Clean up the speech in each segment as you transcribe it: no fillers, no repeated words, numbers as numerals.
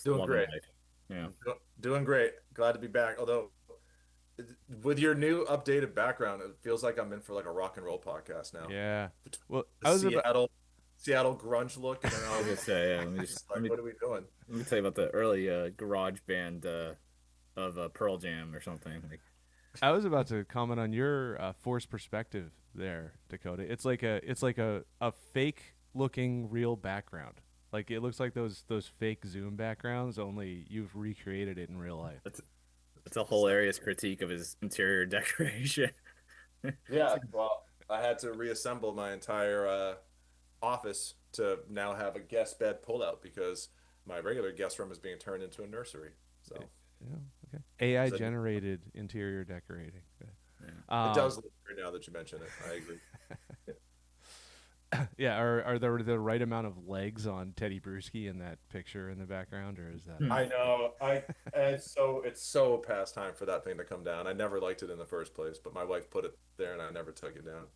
Doing loving great. life. Yeah. Doing great. Glad to be back. Although, with your new updated background, it feels like I'm in for like a rock and roll podcast now. Yeah. Between Well, the I was about. Seattle grunge look, and then I all was of a gonna sudden, say, yeah, just like, what are we doing? let me tell you about the early garage band of Pearl Jam or something. Like, I was about to comment on your forced perspective there, Dakota. It's like a fake looking real background. Like it looks like those fake Zoom backgrounds, only you've recreated it in real life. that's that's a It's like, hilarious critique of his interior decoration. It's yeah. like, Well, I had to reassemble my entire office to now have a guest bed pullout because my regular guest room is being turned into a nursery. Eh, So Yeah, okay. AI it's a, generated interior decorating. yeah. it Um, does look great now that you mention it. I agree. yeah, are there the right amount of legs on Teddy Bruschi in that picture in the background, or is that Hmm. I know. It's so past time for that thing to come down. I never liked it in the first place, but my wife put it there and I never took it down.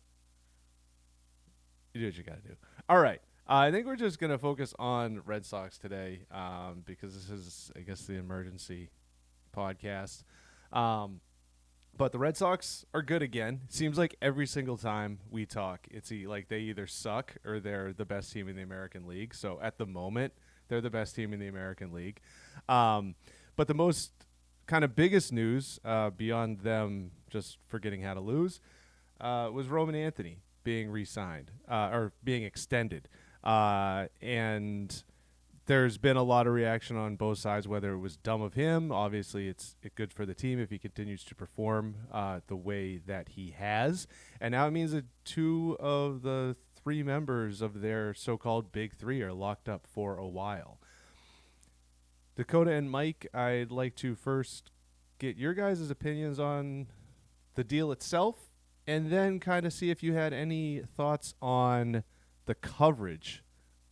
you do what you got to do? All right. I think we're just gonna focus on Red Sox today, because this is, I guess, the emergency podcast. Um, but the Red Sox are good again. Seems like every single time we talk, like they either suck or they're the best team in the American League. So at the moment, they're the best team in the American League. Um, but the most kind of biggest news, beyond them just forgetting how to lose, was Roman Anthony being re-signed, or being extended, and there's been a lot of reaction on both sides whether it was dumb of him. Obviously, it's good for the team if he continues to perform the way that he has, and now it means that two of the three members of their so-called big three are locked up for a while. Dakota and Mike, I'd like to first get your guys' opinions on the deal itself, and then kind of see if you had any thoughts on the coverage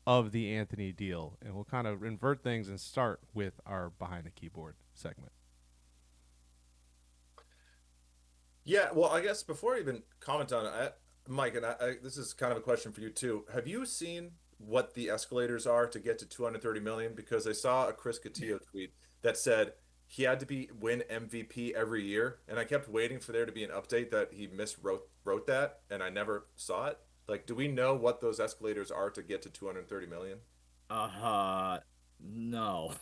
of the Anthony deal. And we'll kind of invert things and start with our behind the keyboard segment. Yeah, well, I guess before I even comment on it, Mike, and this is kind of a question for you too. Have you seen what the escalators are to get to 230 million? Because I saw a Chris Cotillo tweet that said he had to be win MVP every year, and I kept waiting for there to be an update that he wrote that, and I never saw it. Like, do we know what those escalators are to get to 230 million? No.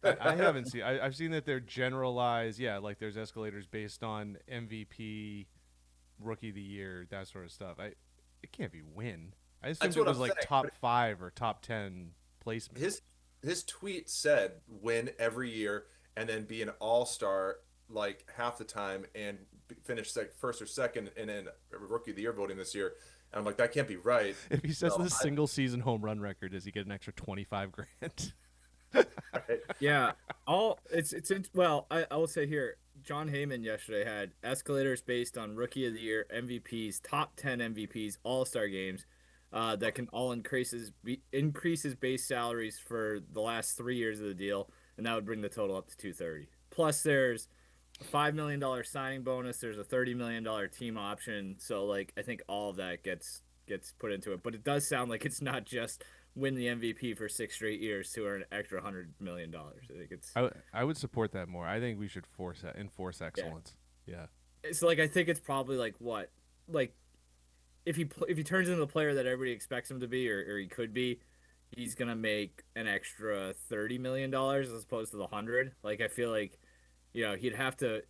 I haven't seen. I've seen that they're generalized. Yeah, like there's escalators based on MVP, Rookie of the Year, that sort of stuff. It can't be win. I assumed That's it what I'm was like saying. top five or top 10 placement. his his tweet said win every year and then be an all-star like half the time and finish first or second in rookie of the year voting this year. And I'm like, that can't be right. If he sets So the single season home run record, does he get an extra 25 grand? Yeah, all well, I will say here, John Heyman yesterday had escalators based on Rookie of the Year, MVPs, top 10 MVPs, All-Star games, that can all increases base salaries for the last 3 years of the deal, and that would bring the total up to 230. Plus, there's a $5 million signing bonus. There's a $30 million team option. So, like, I think all of that gets put into it. But it does sound like it's not just win the MVP for 6 straight years to earn an extra $100 million. I think it's I would support that more. I think we should enforce yeah. excellence. Yeah. It's like I think it's probably like what like if he turns into the player that everybody expects him to be or he could be, he's gonna make an extra $30 million as opposed to the 100. Like I feel like he'd have to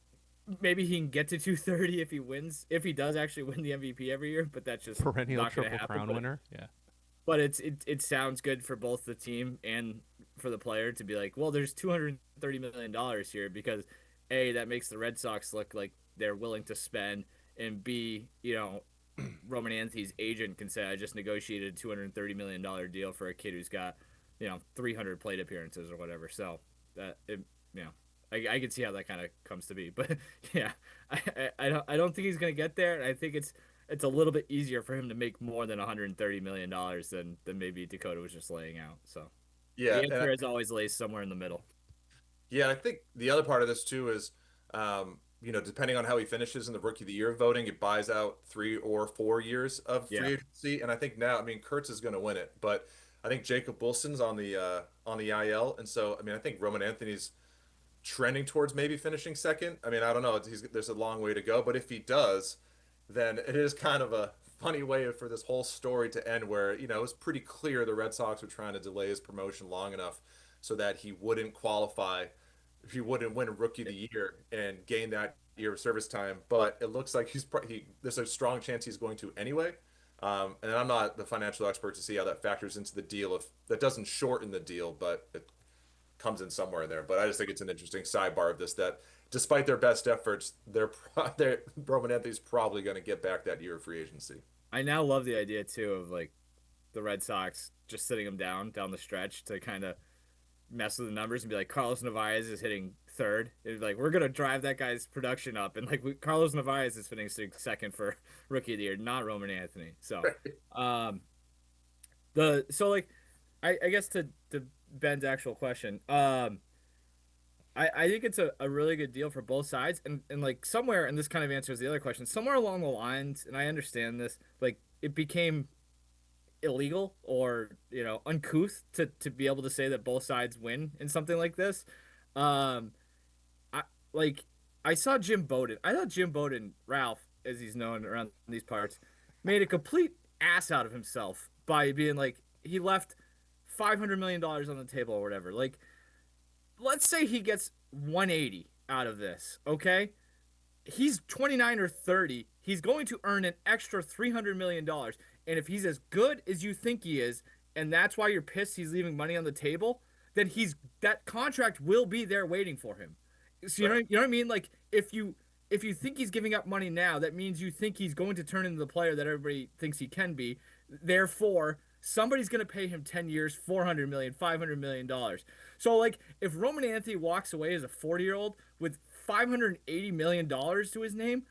maybe he can get to 230 if he wins if he does actually win the MVP every year, but that's just Perennial not gonna Triple happen. Crown winner. Yeah. But it sounds good for both the team and for the player to be like, well, there's $230 million here because A, that makes the Red Sox look like they're willing to spend, and B, Roman Anthony's agent can say, I just negotiated a $230 million deal for a kid who's got 300 plate appearances or whatever. So that you know. I can see how that kind of comes to be, but yeah, I don't think he's gonna get there. I think it's a little bit easier for him to make more than $130 million than maybe Dakota was just laying out. So yeah, the and answer, as always, lays somewhere in the middle. yeah, I think the other part of this too is, depending on how he finishes in the rookie of the year voting, it buys out 3 or 4 years of Yeah, free agency. And I think now, I mean, Kurtz is going to win it, but I think Jacob Wilson's on the IL, and so I mean I think Roman Anthony's trending towards maybe finishing second. I mean I don't know. There's a long way to go, but if he does, then it is kind of a funny way for this whole story to end, where it was pretty clear the Red Sox were trying to delay his promotion long enough so that he wouldn't qualify, he wouldn't win Rookie of the Year and gain that year of service time. But it looks like there's a strong chance he's going to anyway. And I'm not the financial expert to see how that factors into the deal. If that doesn't shorten the deal, but it comes in somewhere in there. But I just think it's an interesting sidebar of this, that despite their best efforts, they're Roman Anthony's probably going to get back that year of free agency. I now love the idea too of like the Red Sox just sitting him down the stretch to kind of mess with the numbers and be like, Carlos Narvaez is hitting third. It'd be like, we're gonna drive that guy's production up, and like Carlos Narvaez is finishing second for Rookie of the Year, not Roman Anthony. So, um, like, I guess to Ben's actual question, I think it's a really good deal for both sides, and like somewhere, and this kind of answers the other question, somewhere along the lines, and I understand this, like it became illegal or uncouth to be able to say that both sides win in something like this. Um, I like I saw Jim Bowden. I thought Jim Bowden, Ralph, as he's known around these parts, made a complete ass out of himself by being like he left $500 million on the table or whatever. Like, let's say he gets 180 out of this, okay? He's 29 or 30. He's going to earn an extra $300 million. And if he's as good as you think he is, and that's why you're pissed he's leaving money on the table, then that contract will be there waiting for him. So Right. you know what I mean? Like if you think he's giving up money now, that means you think he's going to turn into the player that everybody thinks he can be. Therefore, somebody's going to pay him 10 years, 400 million, $500 million. So like if Roman Anthony walks away as a 40-year-old with $580 million to his name,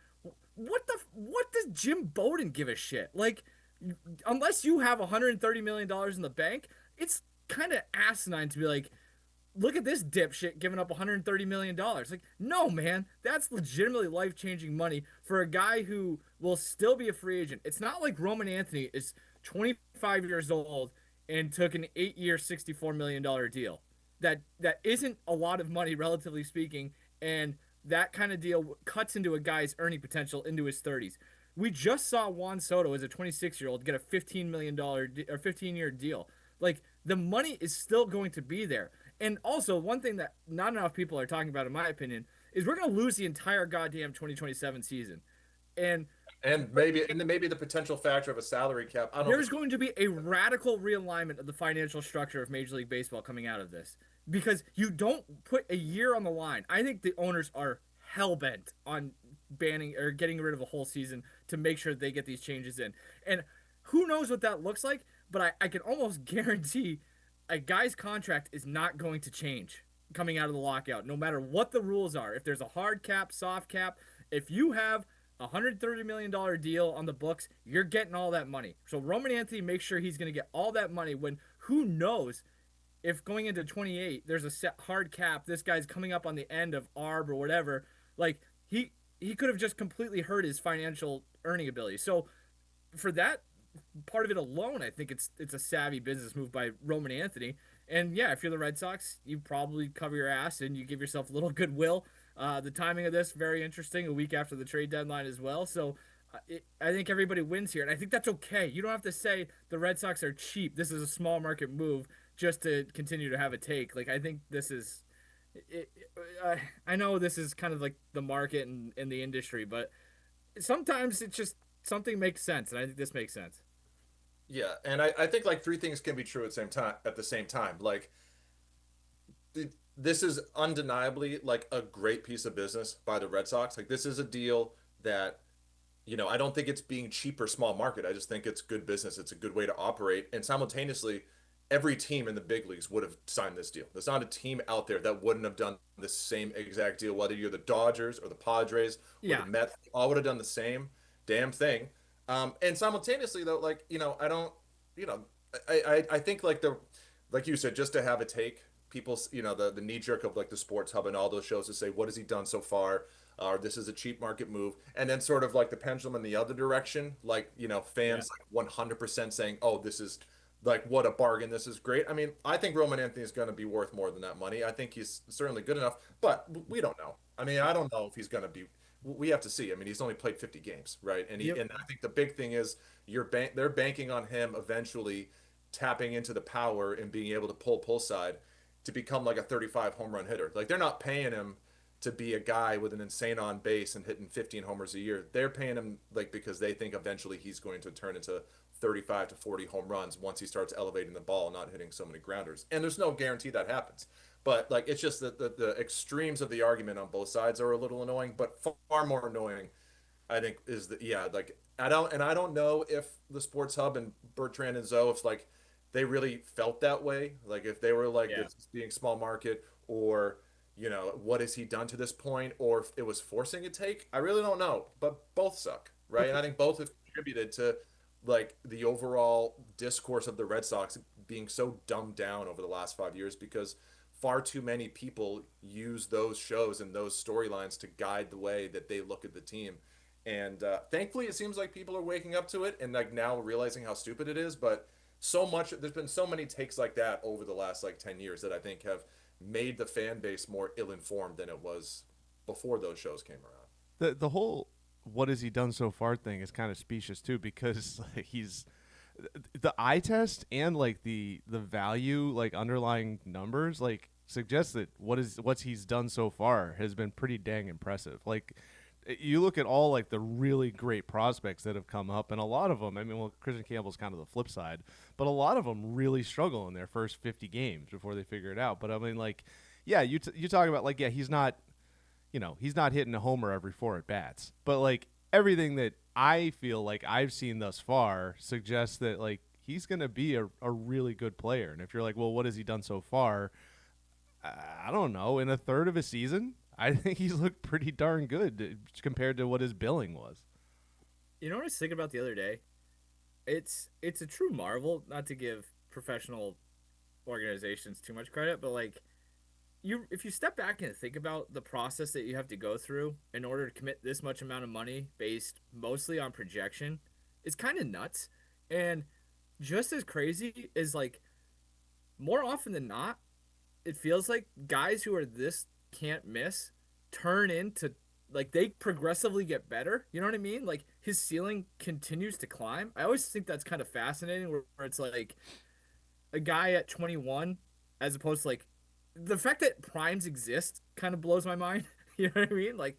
what does Jim Bowden give a shit? Like, unless you have $130 million in the bank, it's kind of asinine to be like, look at this dipshit giving up $130 million. Like, no, man, that's legitimately life changing money for a guy who will still be a free agent. It's not like Roman Anthony is 25 years old and took an 8-year, $64 million deal. That isn't a lot of money, relatively speaking, and that kind of deal cuts into a guy's earning potential into his 30s. We just saw Juan Soto as a 26-year-old get a $15 million or 15-year deal. Like, the money is still going to be there. And also, one thing that not enough people are talking about, in my opinion, is we're going to lose the entire goddamn 2027 season. And And then maybe the potential factor of a salary cap. I don't know if there's it's going to be a radical realignment of the financial structure of Major League Baseball coming out of this because you don't put a year on the line. I think the owners are hell bent on banning or getting rid of a whole season to make sure they get these changes in. And who knows what that looks like, but I can almost guarantee a guy's contract is not going to change coming out of the lockout, no matter what the rules are. If there's a hard cap, soft cap, if you have $130 million deal on the books, you're getting all that money. So Roman Anthony makes sure he's going to get all that money when who knows if going into 28 there's a set hard cap, this guy's coming up on the end of ARB or whatever, like he could have just completely hurt his financial earning ability. So for that part of it alone, I think it's a savvy business move by Roman Anthony. And yeah, if you're the Red Sox, you probably cover your ass and you give yourself a little goodwill. The timing of this very interesting, a week after the trade deadline as well. So I think everybody wins here, and I think that's okay. You don't have to say the Red Sox are cheap. This is a small market move just to continue to have a take. Like I think this is. I know this is kind of like the market and the industry, but sometimes it's just something makes sense, and I think this makes sense. Yeah, and I think like three things can be true at the same time. Like this is undeniably like a great piece of business by the Red Sox. Like this is a deal that I don't think it's being cheap or small market. I just think it's good business. It's a good way to operate. And simultaneously, every team in the big leagues would have signed this deal. There's not a team out there that wouldn't have done the same exact deal, whether you're the Dodgers or the Padres or the Yeah, Mets, all would have done the same damn thing. And simultaneously, though, like, I don't, you know, I think like like you said, just to have a take, people's, the knee jerk of like the Sports Hub and all those shows to say, what has he done so far? Or this is a cheap market move, and then sort of like the pendulum in the other direction, like yeah, fans like 100% saying, "Oh, this is like what a bargain, this is great. I mean, I think Roman Anthony is going to be worth more than that money. I think he's certainly good enough, but we don't know. I mean, I don't know if he's going to be. We have to see. I mean, he's only played 50 games, right? Yep. And I think the big thing is they're banking on him eventually tapping into the power and being able to pull side to become like a 35 home run hitter. Like they're not paying him to be a guy with an insane on base and hitting 15 homers a year. They're paying him like because they think eventually he's going to turn into 35 to 40 home runs once he starts elevating the ball, not hitting so many grounders. And there's no guarantee that happens. But like it's just that the extremes of the argument on both sides are a little annoying, but far more annoying I think is the yeah, like I don't know if the Sports Hub and Bertrand and Zoe if like they really felt that way. Like if they were like Yeah. this being small market or what has he done to this point or if it was forcing a take. I really don't know. But both suck, right? And I think both have contributed to like the overall discourse of the Red Sox being so dumbed down over the last 5 years because far too many people use those shows and those storylines to guide the way that they look at the team. And thankfully, it seems like people are waking up to it and like now realizing how stupid it is. But so much, there's been so many takes like that over the last like 10 years that I think have made the fan base more ill-informed than it was before those shows came around. The whole what has he done so far thing is kind of specious too because like, he's the eye test and like the value like underlying numbers like suggests that what's he's done so far has been pretty dang impressive. Like you look at all like the really great prospects that have come up, and a lot of them. I mean, well, Christian Campbell's kind of the flip side, but a lot of them really struggle in their first 50 games before they figure it out. But I mean, like, yeah, you talk about like, yeah, he's not, he's not hitting a homer every four at bats, but like everything that I feel like I've seen thus far suggests that like he's going to be a really good player. And if you're like, well, what has he done so far? I don't know. In a third of a season, I think he's looked pretty darn good compared to what his billing was. You know what I was thinking about the other day? It's a true marvel, not to give professional organizations too much credit, but like you if you step back and think about the process that you have to go through in order to commit this much amount of money based mostly on projection, it's kind of nuts. And just as crazy is like more often than not, it feels like guys who are this can't miss turn into like they progressively get better. You know what I mean? Like his ceiling continues to climb. I always think that's kind of fascinating where it's like a guy at 21 as opposed to like the fact that primes exist kind of blows my mind. You know what I mean? Like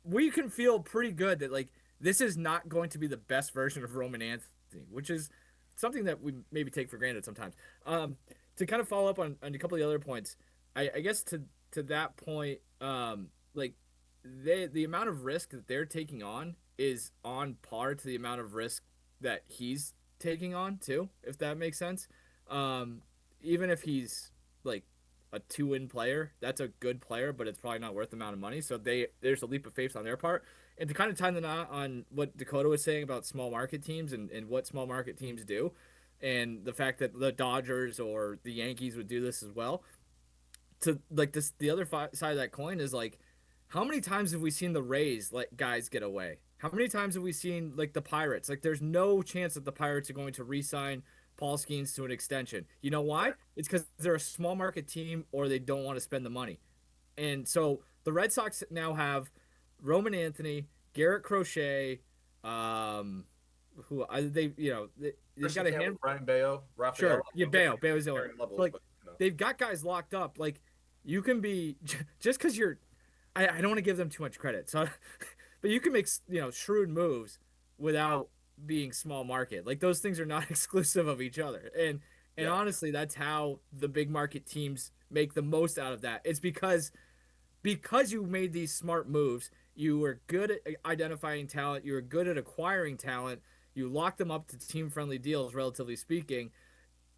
we can feel pretty good that like this is not going to be the best version of Roman Anthony, which is something that we maybe take for granted sometimes. To kind of follow up on a couple of the other points, I guess to that point, like the amount of risk that they're taking on is on par to the amount of risk that he's taking on too, if that makes sense. Um, Even if he's like a two-win player, that's a good player, but it's probably not worth the amount of money. So there's a leap of faith on their part. And to kind of tie the knot on what Dakota was saying about small market teams and what small market teams do, and the fact that the Dodgers or the Yankees would do this as well. To like this, the other side of that coin is like, how many times have we seen the Rays let guys get away? How many times have we seen like the Pirates? Like, there's no chance that the Pirates are going to re-sign Paul Skeens to an extension. You know why? It's because they're a small market team or they don't want to spend the money. And so the Red Sox now have Roman Anthony, Garrett Crochet, um, who they they've Christian got a Campbell, hand. Brian Bayo, Rafael. Sure, yeah, Bayo's the one. Varying So, levels, like but. they've got guys locked up. Like you can be just because you're. I don't want to give them too much credit. So, but you can make shrewd moves without being small market. Like those things are not exclusive of each other. And Yeah, honestly, that's how the big market teams make the most out of that. It's because you made these smart moves. You were good at identifying talent. You were good at acquiring talent. You locked them up to team friendly deals, relatively speaking.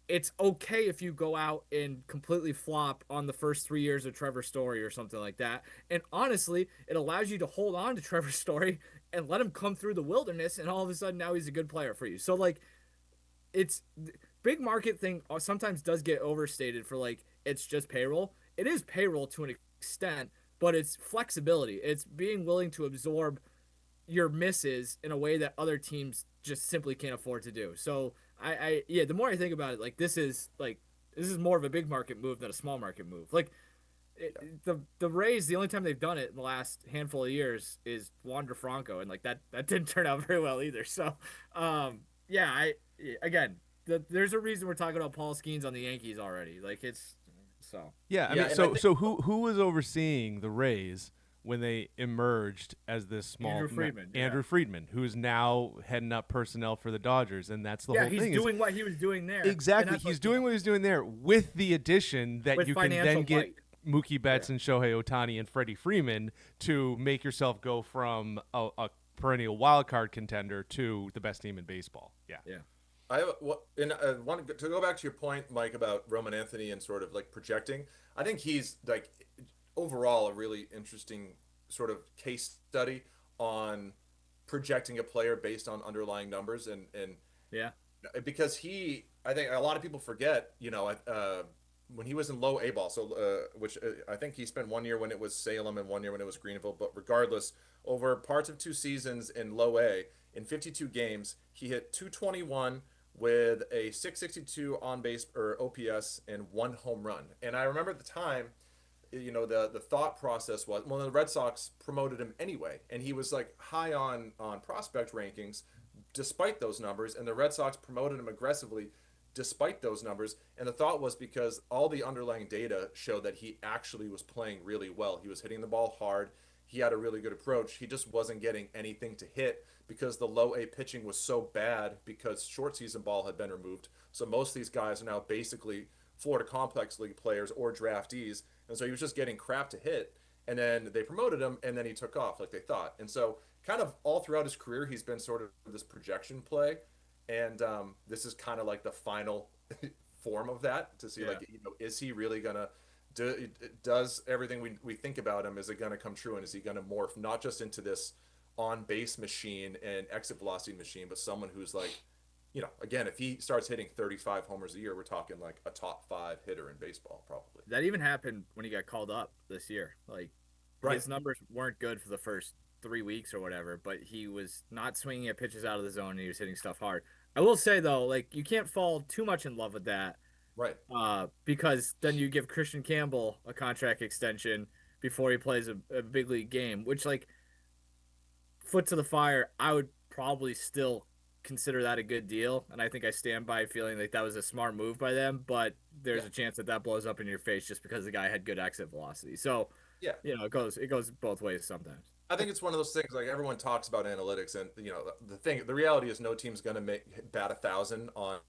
It's okay if you go out and completely flop on the first 3 years of Trevor Story or something like that. And honestly, it allows you to hold on to Trevor Story and let him come through the wilderness, and all of a sudden now he's a good player for you. So like, it's big market thing sometimes does get overstated for like it's just payroll. It is payroll to an extent, but it's flexibility. It's being willing to absorb your misses in a way that other teams just simply can't afford to do. So yeah, the more I think about it, like this is more of a big market move than a small market move. Like the Rays, the only time they've done it in the last handful of years is Wander Franco, and like that didn't turn out very well either. So, yeah, again, there's a reason we're talking about Paul Skeens on the Yankees already. Like it's so Yeah, I Yeah, mean, and I so think who was overseeing the Rays when they emerged as this small Andrew Friedman, yeah. Andrew Friedman, who is now heading up personnel for the Dodgers, and that's the Yeah, whole he's thing. Is doing what he was doing there, and exactly that's he's what doing what he's doing there with the addition that with you can then financial get might. Mookie Yeah, Betts and Shohei Ohtani and Freddie Freeman to make yourself go from a perennial wild card contender to the best team in baseball. Yeah. yeah, I have what and I want to go back to your point, Mike, about Roman Anthony and sort of like projecting. I think he's like overall a really interesting sort of case study on projecting a player based on underlying numbers and yeah, because I think a lot of people forget, when he was in low A ball, so which I think he spent 1 year when it was Salem and 1 year when it was Greenville, but regardless, over parts of 2 seasons in low A, in 52 games, he hit 221 with a 662 on base or OPS and 1 home run. And I remember at the time, the thought process was, well, the Red Sox promoted him anyway, and he was like high on prospect rankings despite those numbers, and the Red Sox promoted him aggressively despite those numbers. And the thought was because all the underlying data showed that he actually was playing really well. He was hitting the ball hard. He had a really good approach. He just wasn't getting anything to hit because the low A pitching was so bad because short season ball had been removed. So most of these guys are now basically Florida Complex League players or draftees. And so he was just getting crap to hit. And then they promoted him and then he took off like they thought. And so kind of all throughout his career, he's been sort of this projection play. And this is kind of like the final form of that to see, yeah. like, is he really going to does everything we think about him, is it going to come true? And is he going to morph not just into this on base machine and exit velocity machine, but someone who's like, again, if he starts hitting 35 homers a year, we're talking like a top 5 hitter in baseball, probably. That even happened when he got called up this year. Like Right. his numbers weren't good for the first 3 weeks or whatever, but he was not swinging at pitches out of the zone and he was hitting stuff hard. I will say though, like you can't fall too much in love with that, Right. because then you give Christian Campbell a contract extension before he plays a big league game, which like foot to the fire, I would probably still consider that a good deal, and I think I stand by feeling like that was a smart move by them. But there's Yeah. a chance that that blows up in your face just because the guy had good exit velocity. So, Yeah. it goes both ways sometimes. I think it's one of those things, like everyone talks about analytics, and the reality is no team's going to make bat 1,000 on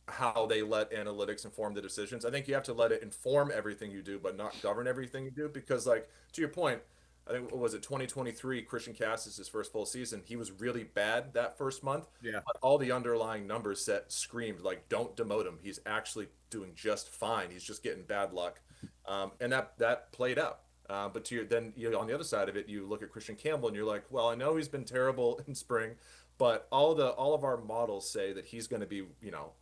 how they let analytics inform the decisions. I think you have to let it inform everything you do, but not govern everything you do. Because, like, to your point, I think, what was it, 2023, Christian Cassis, his first full season, he was really bad that first month, Yeah, but all the underlying numbers set screamed, like, don't demote him. He's actually doing just fine. He's just getting bad luck. And that played out. But then on the other side of it, you look at Christian Campbell and you're like, well, I know he's been terrible in spring, but all of our models say that he's going to be,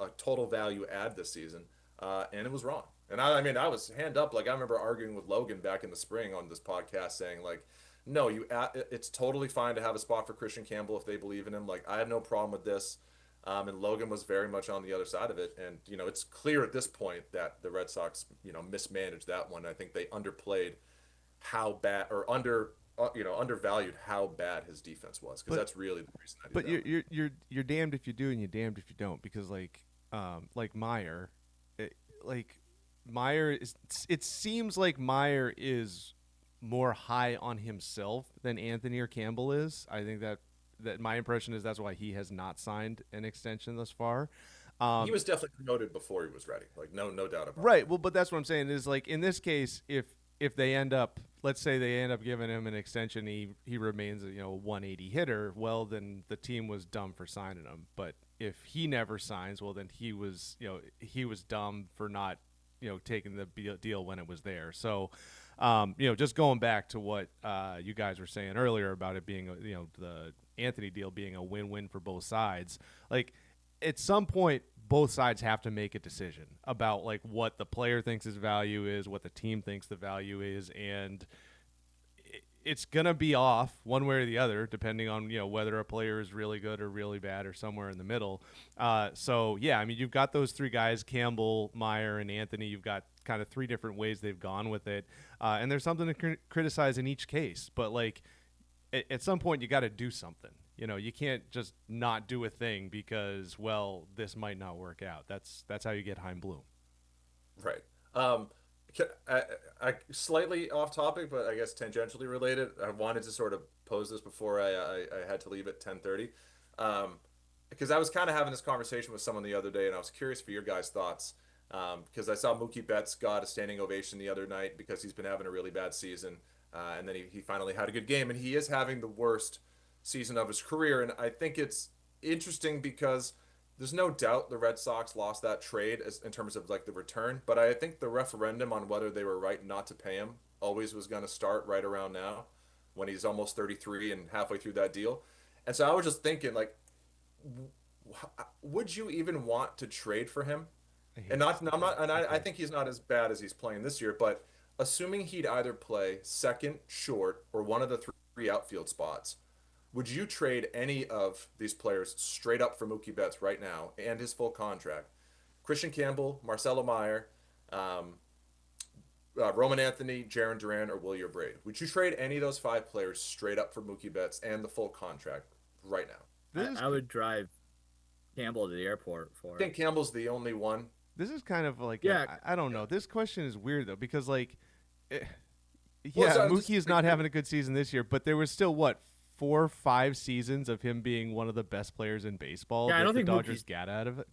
a total value add this season, and it was wrong. And I mean, I was hand up. Like, I remember arguing with Logan back in the spring on this podcast, saying like, no, it's totally fine to have a spot for Christian Campbell if they believe in him. Like, I have no problem with this. And Logan was very much on the other side of it. And it's clear at this point that the Red Sox, mismanaged that one. I think they underplayed how bad, or undervalued how bad his defense was, because that's really the reason I did But that. you're damned if you do and you're damned if you don't, because like Meyer, Meyer is, it seems like Meyer is more high on himself than Anthony or Campbell is. I think that my impression is that's why he has not signed an extension thus far. He was definitely promoted before he was ready. Like, no doubt about Right. that. Well, but that's what I'm saying is, like, in this case, if they end up, let's say they end up giving him an extension, he remains a 180 hitter. Well, then the team was dumb for signing him. But if he never signs, well, then he was dumb for not taking the deal when it was there. So, just going back to what you guys were saying earlier about it being the Anthony deal being a win-win for both sides, like, at some point, both sides have to make a decision about like what the player thinks his value is, what the team thinks the value is, and it's gonna be off one way or the other, depending on whether a player is really good or really bad or somewhere in the middle. So yeah, I mean you've got those three guys, Campbell, Meyer, and Anthony. You've got kind of three different ways they've gone with it, and there's something to criticize in each case. But like at some point, you got to do something. You can't just not do a thing because this might not work out. That's how you get Heim Bloom. Right. I slightly off topic, but I guess tangentially related. I wanted to sort of pose this before I had to leave at 10:30, because I was kind of having this conversation with someone the other day, and I was curious for your guys' thoughts. Because I saw Mookie Betts got a standing ovation the other night because he's been having a really bad season, and then he finally had a good game, and he is having the worst season of his career, and I think it's interesting because there's no doubt the Red Sox lost that trade in terms of like the return, but I think the referendum on whether they were right not to pay him always was going to start right around now when he's almost 33 and halfway through that deal. And so I was just thinking like would you even want to trade for him? And not I'm not and I think he's not as bad as he's playing this year, but assuming he'd either play second, short, or one of the three outfield spots, would you trade any of these players straight up for Mookie Betts right now and his full contract? Christian Campbell, Marcelo Meyer, Roman Anthony, Jaron Duran, or William Braid. Would you trade any of those five players straight up for Mookie Betts and the full contract right now? I would drive Campbell to the airport for I think Campbell's the only one. This is kind of like Yeah. I don't know. This question is weird though because like, Well, so Mookie is not having a good season this year, but there was still 4-5 seasons of him being one of the best players in baseball. Yeah, I that don't the think Dodgers got out of it.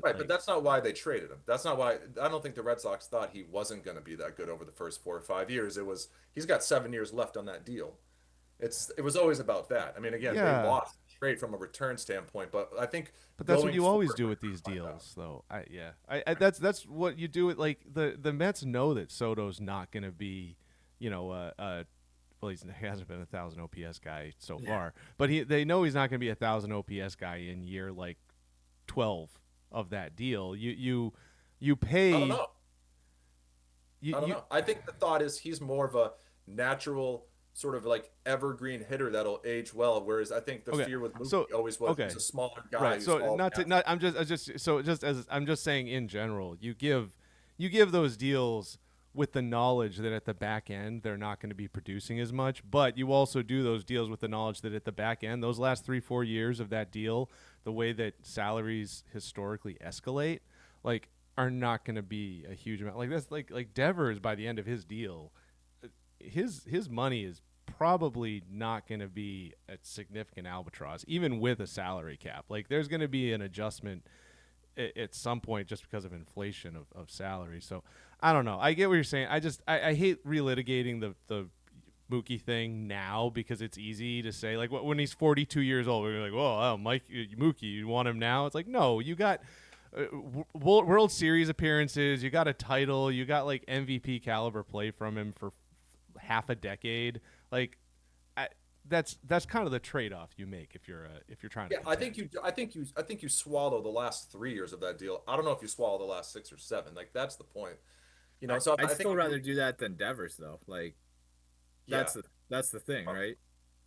Right, Like, but that's not why they traded him. That's not why. I don't think the Red Sox thought he wasn't going to be that good over the first 4 or 5 years. He's got 7 years left on that deal. It was always about that. I mean, again, Yeah. they lost the trade from a return standpoint, but I think. But that's what going you always forward, do with these deals, though. That's what you do. With like the Mets know that Soto's not going to be, well, he hasn't been 1,000 OPS guy so far, but they know he's not going to be 1,000 OPS guy in year like 12 of that deal. You pay. I don't know. I don't know. I think the thought is he's more of a natural sort of like evergreen hitter that'll age well, whereas I think the fear with Mookie always was he's a smaller guy. Right. So I'm just saying in general, you give those deals with the knowledge that at the back end they're not going to be producing as much, but you also do those deals with the knowledge that at the back end, those last 3-4 years of that deal, the way that salaries historically escalate, like are not going to be a huge amount. Like that's like Devers by the end of his deal, his money is probably not going to be a significant albatross, even with a salary cap. Like there's going to be an adjustment at some point just because of inflation of salary. So I don't know. I get what you're saying. I hate relitigating the Mookie thing now because it's easy to say like when he's 42 years old, we're like, oh, Mike Mookie, you want him now? It's like, no, you got World Series appearances, you got a title, you got like MVP caliber play from him for half a decade. Like that's kind of the trade-off you make if you're trying to. Yeah, I think you swallow the last 3 years of that deal. I don't know if you swallow the last 6 or 7. Like that's the point. So I'd still rather do that than Devers though. Like that's the thing, right?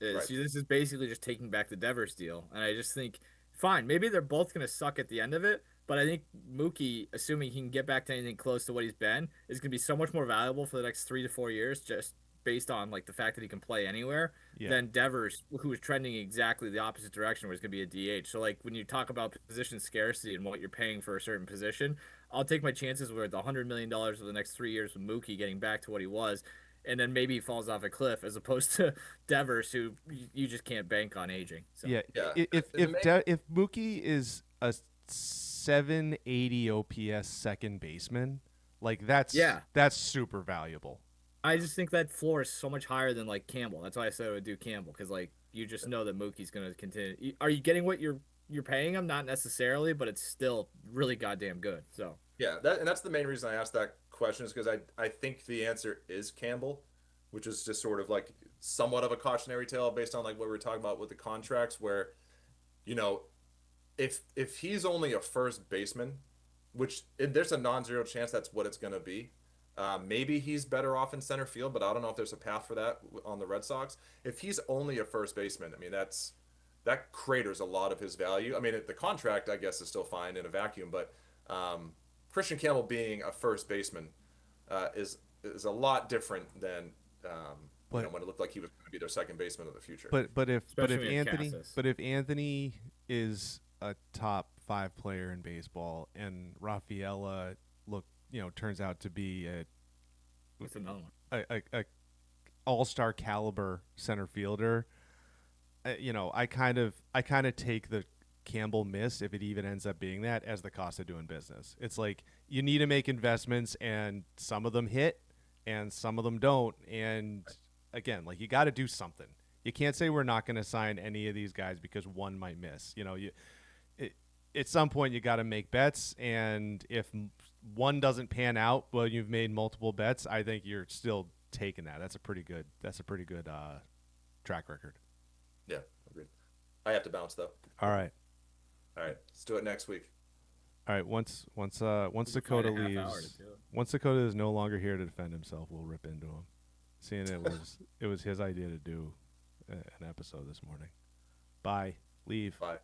This is basically just taking back the Devers deal, and I just think fine, maybe they're both gonna suck at the end of it, but I think Mookie, assuming he can get back to anything close to what he's been, is gonna be so much more valuable for the next 3 to 4 years, just based on like the fact that he can play anywhere, than Devers, who is trending exactly the opposite direction, where he's going to be a DH. So like when you talk about position scarcity and what you're paying for a certain position, I'll take my chances with $100 million for the next 3 years with Mookie getting back to what he was, and then maybe he falls off a cliff, as opposed to Devers, who you just can't bank on aging. So. Yeah. If Mookie is a 780 OPS second baseman, like that's super valuable. I just think that floor is so much higher than like Campbell. That's why I said I would do Campbell, because like you just know that Mookie's going to continue. Are you getting what you're paying him? Not necessarily, but it's still really goddamn good. So yeah, that's the main reason I asked that question, is because I think the answer is Campbell, which is just sort of like somewhat of a cautionary tale based on like what we were talking about with the contracts, where if he's only a first baseman, which there's a non-zero chance that's what it's going to be. Maybe he's better off in center field, but I don't know if there's a path for that on the Red Sox. If he's only a first baseman, I mean that craters a lot of his value. I mean, the contract I guess is still fine in a vacuum, but Christian Campbell being a first baseman is a lot different than But when it looked like he was going to be their second baseman of the future. Especially in Cassis. but if Anthony is a top 5 player in baseball and Rafaela turns out to be What's another one? a all-star caliber center fielder, I kind of take the Campbell miss, if it even ends up being that, as the cost of doing business. It's like you need to make investments, and some of them hit and some of them don't. And again, like, you got to do something. You can't say we're not going to sign any of these guys because one might miss. At some point you got to make bets, and if one doesn't pan out, well, you've made multiple bets. I think you're still taking that. That's a pretty good track record. Yeah, agreed. I have to bounce though. All right. All right, let's do it next week. All right. Once Dakota Find a half hour leaves, to do it. once Dakota is no longer here to defend himself, we'll rip into him. Seeing it was his idea to do an episode this morning. Bye. Leave. Bye.